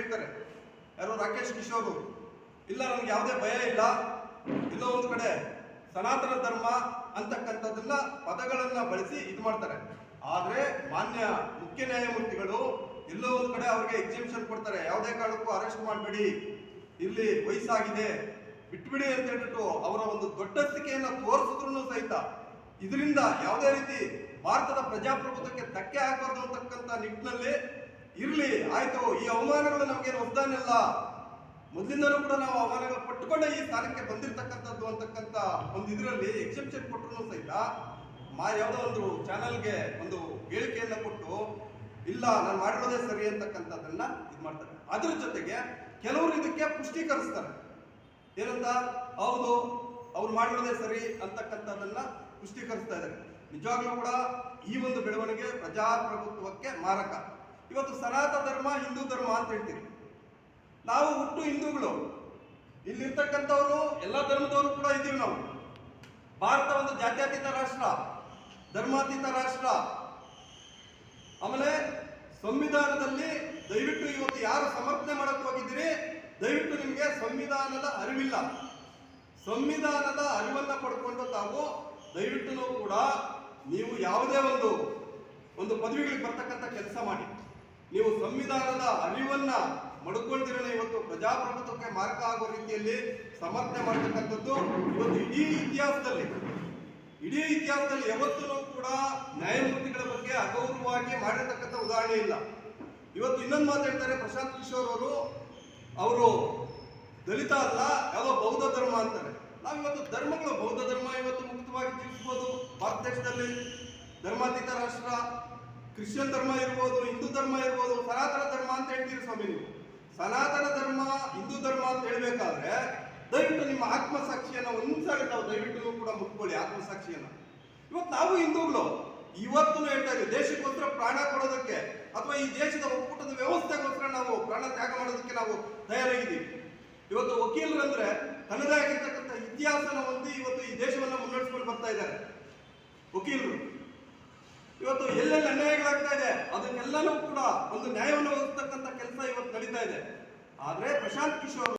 ಹೇಳ್ತಾರೆ, ಯಾರು ರಾಕೇಶ್ ಕಿಶೋರ್. ಇಲ್ಲ ನನಗೆ ಯಾವುದೇ ಭಯ ಇಲ್ಲ, ಎಲ್ಲೋ ಒಂದು ಕಡೆ ಸನಾತನ ಧರ್ಮ ಅಂತಕ್ಕಂಥದ್ದನ್ನ ಪದಗಳನ್ನ ಬಳಸಿ ಇದು ಮಾಡ್ತಾರೆ. ಆದ್ರೆ ಮಾನ್ಯ ಮುಖ್ಯ ನ್ಯಾಯಮೂರ್ತಿಗಳು ಎಲ್ಲೋ ಒಂದು ಕಡೆ ಅವ್ರಿಗೆ ಎಕ್ಸಿಬಿಷನ್ ಕೊಡ್ತಾರೆ, ಯಾವುದೇ ಕಾರಣಕ್ಕೂ ಅರೆಸ್ಟ್ ಮಾಡಬೇಡಿ, ಇಲ್ಲಿ ವಯಸ್ಸಾಗಿದೆ ಬಿಟ್ಬಿಡಿ ಅಂತ ಹೇಳ್ಬಿಟ್ಟು ಅವರ ಒಂದು ದೊಡ್ಡಸ್ತಿಕೆಯನ್ನು ತೋರಿಸಿದ್ರು ಸಹಿತ ಇದರಿಂದ ಯಾವುದೇ ರೀತಿ ಭಾರತದ ಪ್ರಜಾಪ್ರಭುತ್ವಕ್ಕೆ ಧಕ್ಕೆ ಆಗಬಾರ್ದು ಅಂತಕ್ಕಂಥ ನಿಟ್ಟಿನಲ್ಲಿ ಇರ್ಲಿ ಆಯ್ತು, ಈ ಅವಮಾನಗಳು ನಮಗೇನು ಹೊಸದಾನೆಲ್ಲ, ಮೊದಲಿಂದಲೂ ಕೂಡ ನಾವು ಅವಮಾನಗಳು ಪಟ್ಟುಕೊಂಡೇ ಈ ಸ್ಥಾನಕ್ಕೆ ಬಂದಿರತಕ್ಕಂಥದ್ದು ಅಂತಕ್ಕಂಥ ಒಂದು ಇದರಲ್ಲಿ ಎಕ್ಸೆಪ್ಷನ್ ಕೊಟ್ಟರು ಸಹಿತ ಯಾವುದೋ ಒಂದು ಚಾನಲ್ಗೆ ಒಂದು ಹೇಳಿಕೆಯನ್ನ ಕೊಟ್ಟು ಇಲ್ಲ ನಾನು ಮಾಡಿರೋದೇ ಸರಿ ಅಂತಕ್ಕಂಥದ್ದನ್ನ ಇದು ಮಾಡ್ತಾರೆ. ಅದ್ರ ಜೊತೆಗೆ ಕೆಲವರು ಇದಕ್ಕೆ ಪುಷ್ಟೀಕರಿಸ್ತಾರೆ, ಏನಂತ, ಹೌದು ಅವ್ರು ಮಾಡಿರೋದೇ ಸರಿ ಅಂತಕ್ಕಂಥದ್ದನ್ನ ಪುಷ್ಟೀಕರಿಸ್ತಾ ಇದ್ದಾರೆ. ನಿಜವಾಗ್ಲೂ ಕೂಡ ಈ ಒಂದು ಬೆಳವಣಿಗೆ ಪ್ರಜಾಪ್ರಭುತ್ವಕ್ಕೆ ಮಾರಕ. ಇವತ್ತು ಸನಾತನ ಧರ್ಮ ಹಿಂದೂ ಧರ್ಮ ಅಂತ ಹೇಳ್ತೀವಿ, ನಾವು ಹುಟ್ಟು ಹಿಂದೂಗಳು, ಇಲ್ಲಿರ್ತಕ್ಕಂಥವ್ರು ಎಲ್ಲ ಧರ್ಮದವರು ಕೂಡ ಇದ್ದೀವಿ ನಾವು. ಭಾರತ ಒಂದು ಜಾತ್ಯತೀತ ರಾಷ್ಟ್ರ, ಧರ್ಮಾತೀತ ರಾಷ್ಟ್ರ. ಆಮೇಲೆ ಸಂವಿಧಾನದಲ್ಲಿ ದಯವಿಟ್ಟು ಇವತ್ತು ಯಾರು ಸಮರ್ಥನೆ ಮಾಡಕ್ ಹೋಗಿದ್ದೀರಿ, ದಯವಿಟ್ಟು ನಿಮಗೆ ಸಂವಿಧಾನದ ಅರಿವಿಲ್ಲ. ಸಂವಿಧಾನದ ಅರಿವನ್ನ ಪಡ್ಕೊಂಡು ತಾವು ದಯವಿಟ್ಟು ಕೂಡ ನೀವು ಯಾವುದೇ ಒಂದು ಪದವಿಗಳಿಗೆ ಬರ್ತಕ್ಕಂಥ ಕೆಲಸ ಮಾಡಿ. ನೀವು ಸಂವಿಧಾನದ ಅರಿವನ್ನ ಮಡ್ಕೊಳ್ತಿರೋ ಇವತ್ತು ಪ್ರಜಾಪ್ರಭುತ್ವಕ್ಕೆ ಮಾರಕ ಆಗೋ ರೀತಿಯಲ್ಲಿ ಸಮರ್ಥನೆ ಮಾಡತಕ್ಕಂಥದ್ದು ಇವತ್ತು ಇಡೀ ಇತಿಹಾಸದಲ್ಲಿ ಯಾವತ್ತೂ ಕೂಡ ನ್ಯಾಯಮೂರ್ತಿಗಳ ಬಗ್ಗೆ ಅಗೌರವವಾಗಿ ಮಾಡಿರ್ತಕ್ಕಂಥ ಉದಾಹರಣೆ ಇಲ್ಲ. ಇವತ್ತು ಇನ್ನೊಂದು ಮಾತಾಡ್ತಾರೆ ಪ್ರಶಾಂತ್ ಕಿಶೋರ್ ಅವರು ದಲಿತ ಅಲ್ಲ, ಯಾವುದೋ ಬೌದ್ಧ ಧರ್ಮ ಅಂತಾರೆ. ನಾವಿವತ್ತು ಧರ್ಮಗಳು, ಬೌದ್ಧ ಧರ್ಮ ಇವತ್ತು ಮುಕ್ತವಾಗಿ ಜೀವಿಸಬಹುದು ಭಾರತ ದೇಶದಲ್ಲಿ, ಧರ್ಮಾತೀತ ರಾಷ್ಟ್ರ. ಕ್ರಿಶ್ಚಿಯನ್ ಧರ್ಮ ಇರ್ಬೋದು, ಹಿಂದೂ ಧರ್ಮ ಇರ್ಬೋದು, ಸನಾತನ ಧರ್ಮ ಅಂತ ಹೇಳ್ತೀರಿ ಸ್ವಾಮಿ ನೀವು. ಸನಾತನ ಧರ್ಮ ಹಿಂದೂ ಧರ್ಮ ಅಂತ ಹೇಳ್ಬೇಕಾದ್ರೆ ದಯವಿಟ್ಟು ನಿಮ್ಮ ಆತ್ಮಸಾಕ್ಷಿಯನ್ನ ಒಂದ್ಸಾರಿ ತಾವು ದಯವಿಟ್ಟು ಕೂಡ ಮುಟ್ಕೊಳ್ಳಿ ಆತ್ಮಸಾಕ್ಷಿಯನ್ನ. ಇವತ್ತು ನಾವು ಹಿಂದೂಗಳು ಇವತ್ತು ಹೇಳ್ತಾ ಇದ್ದೀವಿ, ದೇಶಕ್ಕೋಸ್ಕರ ಪ್ರಾಣ ಕೊಡೋದಕ್ಕೆ ಅಥವಾ ಈ ದೇಶದ ಒಕ್ಕೂಟದ ವ್ಯವಸ್ಥೆಗೋಸ್ಕರ ನಾವು ಪ್ರಾಣ ತ್ಯಾಗ ಮಾಡೋದಕ್ಕೆ ನಾವು ತಯಾರಾಗಿದ್ದೀವಿ. ಇವತ್ತು ವಕೀಲರಂದ್ರೆ ತನ್ನದೇ ಆಗಿರ್ತಕ್ಕಂಥ ಇತಿಹಾಸನ ಹೊಂದಿ ಇವತ್ತು ಈ ದೇಶವನ್ನ ಮುನ್ನಡೆಸ್ಕೊಂಡು ಬರ್ತಾ ಇದ್ದಾರೆ ವಕೀಲರು. ಇವತ್ತು ಎಲ್ಲೆಲ್ಲಿ ಅನ್ಯಾಯಗಳಾಗ್ತಾ ಇದೆ ಅದಕ್ಕೆಲ್ಲನೂ ಕೂಡ ಒಂದು ನ್ಯಾಯವನ್ನು ಒದಗಿಸ್ತಕ್ಕಂಥ ಕೆಲಸ ಇವತ್ತು ನಡೀತಾ ಇದೆ. ಆದ್ರೆ ಪ್ರಶಾಂತ್ ಕಿಶೋರ್